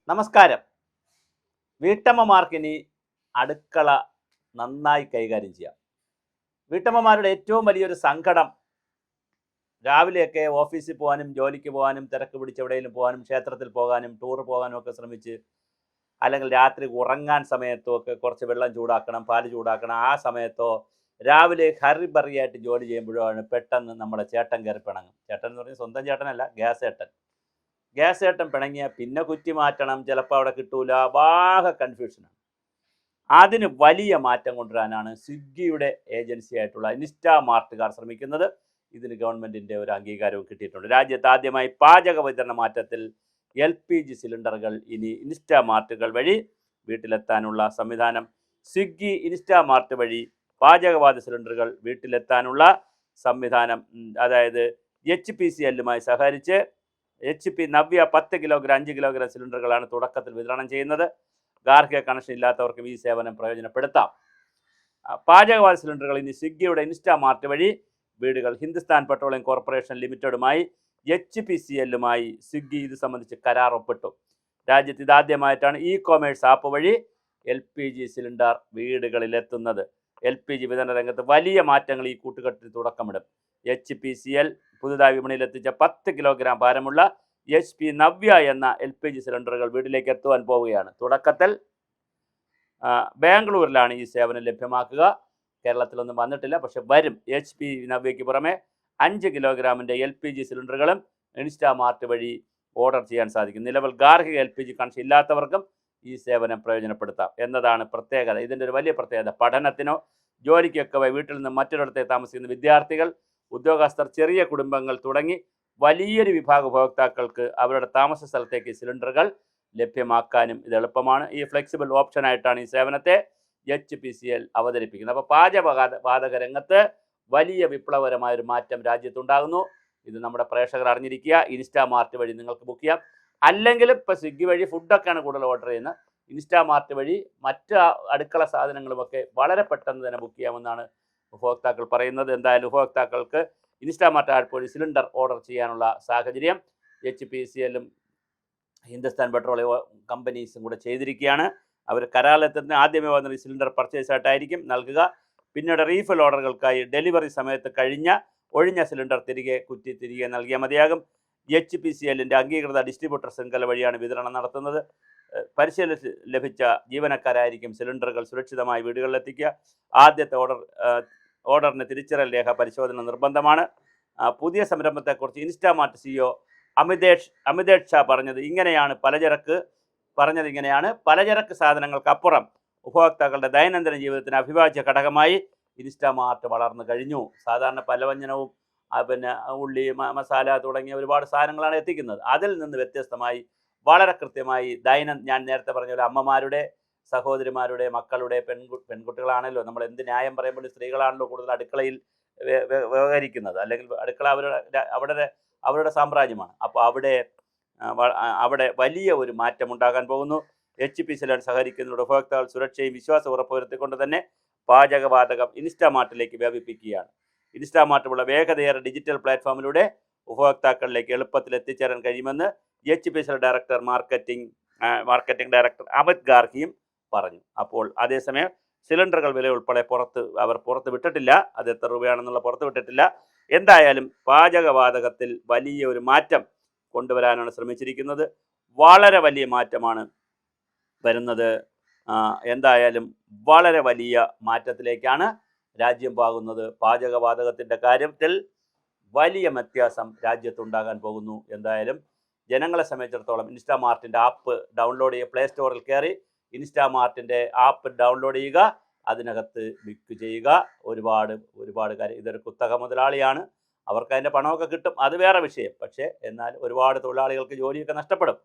നമസ്കാരം. വീട്ടമ്മമാർക്കിനി അടുക്കള നന്നായി കൈകാര്യം ചെയ്യാം. വീട്ടമ്മമാരുടെ ഏറ്റവും വലിയൊരു സങ്കടം രാവിലെയൊക്കെ ഓഫീസിൽ പോകാനും ജോലിക്ക് പോകാനും തിരക്ക് പിടിച്ച് എവിടെയെങ്കിലും പോകാനും ക്ഷേത്രത്തിൽ പോകാനും ടൂർ പോകാനും ഒക്കെ ശ്രമിച്ച് അല്ലെങ്കിൽ രാത്രി ഉറങ്ങാൻ സമയത്തോ ഒക്കെ കുറച്ച് വെള്ളം ചൂടാക്കണം, പാല് ചൂടാക്കണം, ആ സമയത്തോ രാവിലെ ഹറിബറിയായിട്ട് ജോലി ചെയ്യുമ്പോഴാണ് പെട്ടെന്ന് നമ്മുടെ ചേട്ടൻ കയറി പിണങ്ങും. ചേട്ടൻ എന്ന് പറഞ്ഞാൽ സ്വന്തം ചേട്ടനല്ല, ഗ്യാസ് ഏട്ടൻ പിണങ്ങിയാൽ പിന്നെ കുറ്റി മാറ്റണം, ചിലപ്പോൾ അവിടെ കിട്ടൂല, ആകെ കൺഫ്യൂഷനാണ്. അതിന് വലിയ മാറ്റം കൊണ്ടുവരാനാണ് സ്വിഗ്ഗിയുടെ ഏജൻസി ആയിട്ടുള്ള ഇൻസ്റ്റാമാർട്ടുകാർ ശ്രമിക്കുന്നത്. ഇതിന് ഗവൺമെൻറ്റിൻ്റെ ഒരു അംഗീകാരവും കിട്ടിയിട്ടുണ്ട്. രാജ്യത്ത് ആദ്യമായി പാചക വിതരണ മാറ്റത്തിൽ LPG സിലിണ്ടറുകൾ ഇനി ഇൻസ്റ്റാമാർട്ടുകൾ വഴി വീട്ടിലെത്താനുള്ള സംവിധാനം. സ്വിഗ്ഗി ഇൻസ്റ്റാമാർട്ട് വഴി പാചകവാത സിലിണ്ടറുകൾ വീട്ടിലെത്താനുള്ള സംവിധാനം, അതായത് HPCL സഹകരിച്ച് HP നവ്യ 10 കിലോഗ്രാം 5 കിലോഗ്രാം സിലിണ്ടറുകളാണ് തുടക്കത്തിൽ വിതരണം ചെയ്യുന്നത്. ഗാർഹിക കണക്ഷൻ ഇല്ലാത്തവർക്കും ഈ സേവനം പ്രയോജനപ്പെടുത്താം. പാചകവാത സിലിണ്ടറുകൾ ഇനി സ്വിഗ്ഗിയുടെ ഇൻസ്റ്റാമാർട്ട് വഴി വീടുകൾ. ഹിന്ദുസ്ഥാൻ പെട്രോളിയം കോർപ്പറേഷൻ ലിമിറ്റഡുമായി HPCL സ്വിഗ്ഗി ഇത് സംബന്ധിച്ച് കരാർ ഒപ്പിട്ടു. രാജ്യത്ത് ഇതാദ്യമായിട്ടാണ് ഇ-കൊമേഴ്സ് ആപ്പ് വഴി LPG സിലിണ്ടർ വീടുകളിലെത്തുന്നത്. LPG വിതരണ രംഗത്ത് വലിയ മാറ്റങ്ങൾ ഈ കൂട്ടുകെട്ടിൽ തുടക്കമിടും. HPCL പുതുതായി വിപണിയിലെത്തിച്ച 10 കിലോഗ്രാം ഭാരമുള്ള HP നവ്യ എന്ന LPG സിലിണ്ടറുകൾ വീട്ടിലേക്ക് എത്തുവാൻ പോവുകയാണ്. തുടക്കത്തിൽ ബാംഗ്ലൂരിലാണ് ഈ സേവനം ലഭ്യമാക്കുക. കേരളത്തിലൊന്നും വന്നിട്ടില്ല, പക്ഷെ വരും. HP നവ്യയ്ക്ക് പുറമെ 5 കിലോഗ്രാമിൻ്റെ LPG സിലിണ്ടറുകളും ഇൻസ്റ്റാമാർട്ട് വഴി ഓർഡർ ചെയ്യാൻ സാധിക്കും. നിലവിൽ ഗാർഹിക LPG കണക്ഷൻ ഇല്ലാത്തവർക്കും ഈ സേവനം പ്രയോജനപ്പെടുത്താം എന്നതാണ് പ്രത്യേകത. ഇതിൻ്റെ ഒരു വലിയ പ്രത്യേകത, പഠനത്തിനോ ജോലിക്കൊക്കെ വീട്ടിൽ നിന്ന് മറ്റൊരിടത്തെ താമസിക്കുന്ന വിദ്യാർത്ഥികൾ, ഉദ്യോഗസ്ഥർ, ചെറിയ കുടുംബങ്ങൾ തുടങ്ങി വലിയൊരു വിഭാഗം ഉപഭോക്താക്കൾക്ക് അവരുടെ താമസ സ്ഥലത്തേക്ക് സിലിണ്ടറുകൾ ലഭ്യമാക്കാനും ഇത് എളുപ്പമാണ്. ഈ ഫ്ലെക്സിബിൾ ഓപ്ഷനായിട്ടാണ് ഈ സേവനത്തെ HPCL അവതരിപ്പിക്കുന്നത്. അപ്പോൾ പാചകവാതക രംഗത്ത് വലിയ വിപ്ലവകരമായൊരു മാറ്റം രാജ്യത്തുണ്ടാകുന്നു. ഇത് നമ്മുടെ പ്രേക്ഷകർ അറിഞ്ഞിരിക്കുക. ഇൻസ്റ്റാമാർട്ട് വഴി നിങ്ങൾക്ക് ബുക്ക് ചെയ്യാം. അല്ലെങ്കിലും ഇപ്പോൾ സ്വിഗ്ഗി വഴി ഫുഡൊക്കെയാണ് കൂടുതൽ ഓർഡർ ചെയ്യുന്നത്. ഇൻസ്റ്റാമാർട്ട് വഴി മറ്റ് അടുക്കള സാധനങ്ങളുമൊക്കെ വളരെ പെട്ടെന്ന് തന്നെ ബുക്ക് ചെയ്യാമെന്നാണ് ഉപഭോക്താക്കൾ പറയുന്നത്. എന്തായാലും ഉപഭോക്താക്കൾക്ക് ഇൻസ്റ്റാമാർട്ട് ആപ്പ് വഴി സിലിണ്ടർ ഓർഡർ ചെയ്യാനുള്ള സാഹചര്യം HPCL ഹിന്ദുസ്ഥാൻ പെട്രോളിയം കമ്പനീസും കൂടെ ചെയ്തിരിക്കുകയാണ്. അവർ കരാറിലെത്തുന്ന ആദ്യമേ വന്ന സിലിണ്ടർ പർച്ചേസ് ആയിട്ടായിരിക്കും നൽകുക. പിന്നീട് റീഫിൽ ഓർഡറുകൾക്കായി ഡെലിവറി സമയത്ത് ഒഴിഞ്ഞ സിലിണ്ടർ തിരികെ നൽകിയാൽ മതിയാകും. HPCL അംഗീകൃത ഡിസ്ട്രിബ്യൂട്ടർ ശൃംഖല വഴിയാണ് വിതരണം നടത്തുന്നത്. പരിശീലനം ലഭിച്ച ജീവനക്കാരായിരിക്കും സിലിണ്ടറുകൾ സുരക്ഷിതമായി വീടുകളിലെത്തിക്കുക. ആദ്യത്തെ ഓർഡറിന് തിരിച്ചറിയൽ രേഖ പരിശോധന നിർബന്ധമാണ്. പുതിയ സംരംഭത്തെക്കുറിച്ച് ഇൻസ്റ്റാമാർട്ട് CEO അമിതേഷ് ഷാ പറഞ്ഞത് ഇങ്ങനെയാണ്. പലചരക്ക് സാധനങ്ങൾക്കപ്പുറം ഉപഭോക്താക്കളുടെ ദൈനംദിന ജീവിതത്തിന് അവിഭാജ്യ ഘടകമായി ഇൻസ്റ്റാമാർട്ട് വളർന്നു കഴിഞ്ഞു. സാധാരണ പലവ്യഞ്ജനവും പിന്നെ ഉള്ളി, മസാല തുടങ്ങിയ ഒരുപാട് സാധനങ്ങളാണ് എത്തിക്കുന്നത്. അതിൽ നിന്ന് വ്യത്യസ്തമായി വളരെ കൃത്യമായി ഞാൻ നേരത്തെ പറഞ്ഞ പോലെ അമ്മമാരുടെ, സഹോദരിമാരുടെ, മക്കളുടെ, പെൺകുട്ടികളാണല്ലോ, നമ്മൾ എന്ത് ന്യായം പറയുമ്പോൾ സ്ത്രീകളാണല്ലോ കൂടുതൽ അടുക്കളയിൽ വ്യവഹരിക്കുന്നത്. അല്ലെങ്കിൽ അടുക്കള അവരുടെ സാമ്രാജ്യമാണ്. അപ്പോൾ അവിടെ വലിയ ഒരു മാറ്റം ഉണ്ടാകാൻ പോകുന്നു. HPCL സഹകരിക്കുന്നതിലൂടെ ഉപഭോക്താക്കൾ സുരക്ഷയും വിശ്വാസവും ഉറപ്പുവരുത്തിക്കൊണ്ട് തന്നെ പാചകവാതകം ഇൻസ്റ്റാമാർട്ടിലേക്ക് വ്യാപിപ്പിക്കുകയാണ്. ഇൻസ്റ്റാമാർട്ട് ഉള്ള വേഗതയേറെ ഡിജിറ്റൽ പ്ലാറ്റ്ഫോമിലൂടെ ഉപഭോക്താക്കളിലേക്ക് എളുപ്പത്തിൽ എത്തിച്ചേരാൻ കഴിയുമെന്ന് HPCL മാർക്കറ്റിംഗ് ഡയറക്ടർ അമിത് ഗാർഹിയും പറഞ്ഞു. അപ്പോൾ അതേസമയം സിലിണ്ടറുകൾ വില ഉൾപ്പെടെ പുറത്ത് വിട്ടിട്ടില്ല. അത് എത്ര രൂപയാണെന്നുള്ള പുറത്ത് വിട്ടിട്ടില്ല. എന്തായാലും പാചകവാതകത്തിൽ വലിയ ഒരു മാറ്റം കൊണ്ടുവരാനാണ് ശ്രമിച്ചിരിക്കുന്നത്. വളരെ വലിയ മാറ്റമാണ് വരുന്നത്. എന്തായാലും വളരെ വലിയ മാറ്റത്തിലേക്കാണ് രാജ്യം പോകുന്നത്. പാചകവാതകത്തിൻ്റെ കാര്യത്തിൽ വലിയ വ്യത്യാസം രാജ്യത്തുണ്ടാകാൻ പോകുന്നു. എന്തായാലും ജനങ്ങളെ സംബന്ധിച്ചിടത്തോളം ഇൻസ്റ്റാമാർട്ടിൻ്റെ ആപ്പ് ഡൗൺലോഡ് ചെയ്യുക. പ്ലേ സ്റ്റോറിൽ കയറി ഇൻസ്റ്റാമാർട്ടിൻ്റെ ആപ്പ് ഡൗൺലോഡ് ചെയ്യുക, അതിനകത്ത് ബുക്ക് ചെയ്യുക. ഒരുപാട് കാര്യം. ഇതൊരു കുത്തക മുതലാളിയാണ്, അവർക്ക് അതിൻ്റെ പണമൊക്കെ കിട്ടും, അത് വേറെ വിഷയം. പക്ഷേ എന്നാൽ ഒരുപാട് തൊഴിലാളികൾക്ക് ജോലിയൊക്കെ നഷ്ടപ്പെടും.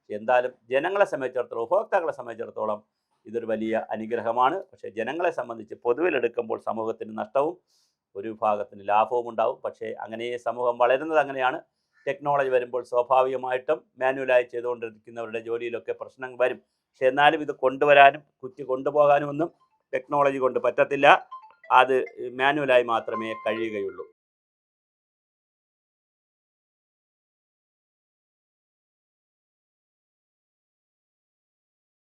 എന്തായാലും ജനങ്ങളെ സംബന്ധിച്ചിടത്തോളം, ഉപഭോക്താക്കളെ സംബന്ധിച്ചിടത്തോളം ഇതൊരു വലിയ അനുഗ്രഹമാണ്. പക്ഷേ ജനങ്ങളെ സംബന്ധിച്ച് പൊതുവിലെടുക്കുമ്പോൾ സമൂഹത്തിന് നഷ്ടവും ഒരു വിഭാഗത്തിന് ലാഭവും ഉണ്ടാവും. പക്ഷേ അങ്ങനെ സമൂഹം വളരുന്നത് അങ്ങനെയാണ്. ടെക്നോളജി വരുമ്പോൾ സ്വാഭാവികമായിട്ടും മാനുവലായി ചെയ്തുകൊണ്ടിരിക്കുന്നവരുടെ ജോലിയിലൊക്കെ പ്രശ്നം വരും. പക്ഷെ എന്നാലും ഇത് കൊണ്ടുവരാനും കൊണ്ടുപോകാനും ഒന്നും ടെക്നോളജി കൊണ്ട് പറ്റത്തില്ല. അത് മാനുവലായി മാത്രമേ കഴിയുകയുള്ളൂ.